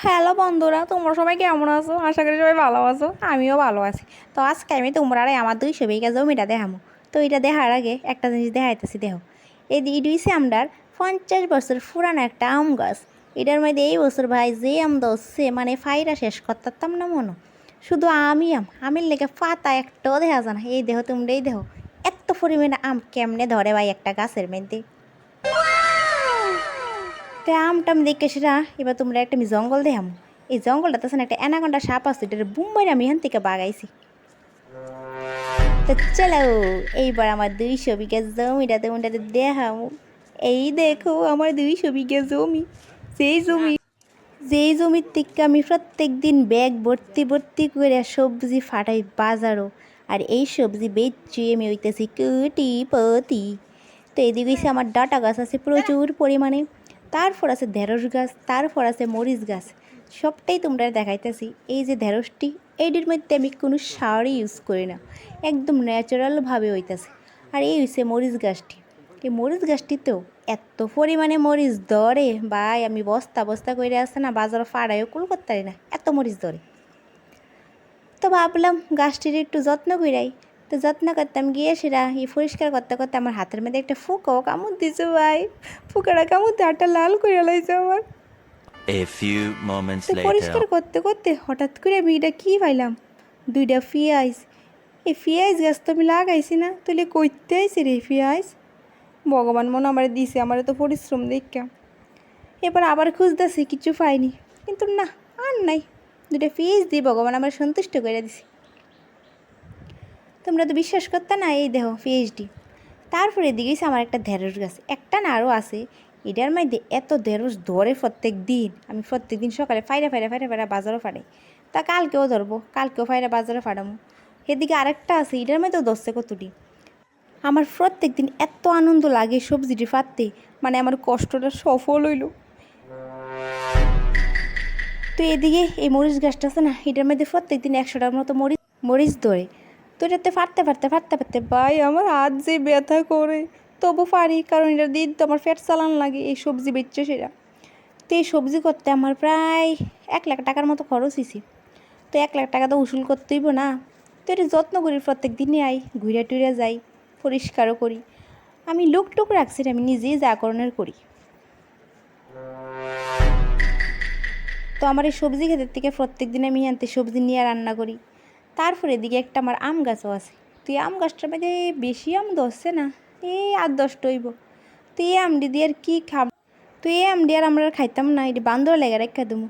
Hello বন্ধুরা, তোমরা সবাই কেমন আছো? আশা করি সবাই ভালো আছো। আমিও ভালো আছি। তো আজকে আমি তোমরা আমার 200 বিঘা জমিটা দেখামো। তো এটা দেখার আগে একটা জিনিস দেখাইতেছি। দেখো, এই দিয়েছে আমরার 50 বছর পুরানো একটা আম গাছ। এটার মধ্যে এই বছর ভাই যে আম ধরছে, মানে ফাইরা শেষ করতাম না মনে। শুধু আমের লেগে পাতা একটাও দেখা যায় না। এই দেখো, তোমরাই দেখো এত পরিমাণে আম কেমনে ধরে ভাই একটা গাছের মধ্যে। তো আমটাম দেখে সেটা এবার তোমরা একটা আমি জঙ্গল দেখাম। এই জঙ্গলটাতে আছে না একটা অ্যানাকোন্ডা সাপ আছে, এটা বুম্বাই আমি এখান থেকে বাগাইছি। তো চলো এইবার আমার 200 বিঘা জমিটা তোমাদের দেখাম। এই দেখো আমার 200 বিঘা জমি। সেই জমি যেই জমির থেকে আমি প্রত্যেক দিন ব্যাগ ভর্তি ভর্তি করে সবজি ফাটাই বাজারও। আর এই সবজি বেচছি আমি হইতেছি কোটিপতি। তো এদিকে হচ্ছে আমার ডাটা গাছ আছে প্রচুর পরিমাণে, তারপর আছে ঢেঁড়স গাছ, তারপর আছে মরিচ গাছ। সবটাই তোমরা দেখাইতেছি। এই যে ঢেঁড়সটি, এইটির মধ্যে আমি কোনো সারই ইউজ করি না, একদম ন্যাচারালভাবে হইতেছে। আর এই হচ্ছে মরিচ গাছটি। এই মরিচ গাছটিতেও এত পরিমাণে মরিচ ধরে ভাই, আমি বস্তা বস্তা করে আসছে না বাজারে ফাড়াইও কুল করতে পারি না, এত মরিচ ধরে। তো ভাবলাম গাছটির একটু যত্ন করাই। তো যত্ন করতাম গিয়ে সেটা এই পরিষ্কার করতে করতে আমার হাতের মধ্যে একটা ফুকাও কামড় দিছে ভাই। ফুকাটা কামড় দিয়ে হাতটা লাল করে লাইছে আমার। A few moments তো later. পরিষ্কার করতে করতে হঠাৎ করে আমি এটা কী পাইলাম, 2টা পেঁয়াজ। এই পেঁয়াজ গাছ তো আমি লাগাইছি না, তুলে কইতে আইছি রে পেঁয়াজ। ভগবান মনে আমার দিছে, আমার তো পরিশ্রম দেখা। এবার আবার খুঁজতেছি, কিছু পাইনি। কিন্তু না, আর নাই। 2টা পেঁয়াজ দিয়ে ভগবান আমার সন্তুষ্ট করে দিছি। তোমরা তো বিশ্বাস করতে না, এই দেখো পিএইচডি। তারপরে এদিকেই আমার একটা ঢেঁড়স গাছ, একটা না আরও আছে। এটার মধ্যে এত ঢেঁড়স ধরে প্রত্যেক দিন, আমি প্রত্যেক দিন সকালে ফাইরা ফাইরা ফাইরা ফাইরা বাজারও ফাড়াই। তা কালকেও ধরবো, কালকেও ফাইরা বাজারে ফাড়ামো। এদিকে আরেকটা আছে, এটার মধ্যেও ধরছে কতটি। আমার প্রত্যেক দিন এত আনন্দ লাগে সবজিটি ফাটতে, মানে আমার কষ্টটা সফল হইল। তো এদিকে এই মরিচ গাছটা আছে না, এটার মধ্যে প্রত্যেক দিন 100টার মতো মরিচ মরিচ ধরে। তো এটাতে ফাটতে ফাটতে ফাটতে ফাটতে ভাই আমার হাত যে ব্যথা করে, তবু পারি, কারণ এটা দিয়ে তো আমার ফ্যাট চালান লাগে এই সবজি বেচছে সেটা। তো এই সবজি করতে আমার প্রায় 1 লাখ টাকার মতো খরচ হয়েছে। তো 1 লাখ টাকা তো উসুল করতে হইব না। তো এটা যত্ন করি, প্রত্যেক দিনে আই, ঘুরে টুরে যাই, পরিষ্কারও করি। আমি লোক টুক রাখছি, আমি নিজেই যা করণের করি। তো আমার এই সবজি ক্ষেতের থেকে প্রত্যেক দিন আমি আনতে সবজি নিয়ে রান্না করি। তারপরে এদিকে একটা আমার আম গাছও আছে। তো এই আম গাছটার মধ্যে বেশি আম ধরছে না, এই 8-10টা হইব। তো এই আমডি দিয়ে আর কী খাব? তো এই আমডি আর আমরা খাইতাম না, এটি বান্দর লেগে রেখা দেবো।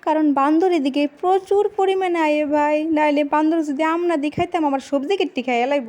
কারণ বান্দর এদিকে প্রচুর পরিমাণে আয়ে ভাই, নাইলে বান্দর যদি আম না দিয়ে খাইতাম আমার সবজি কেটে খাইয়া লাইব।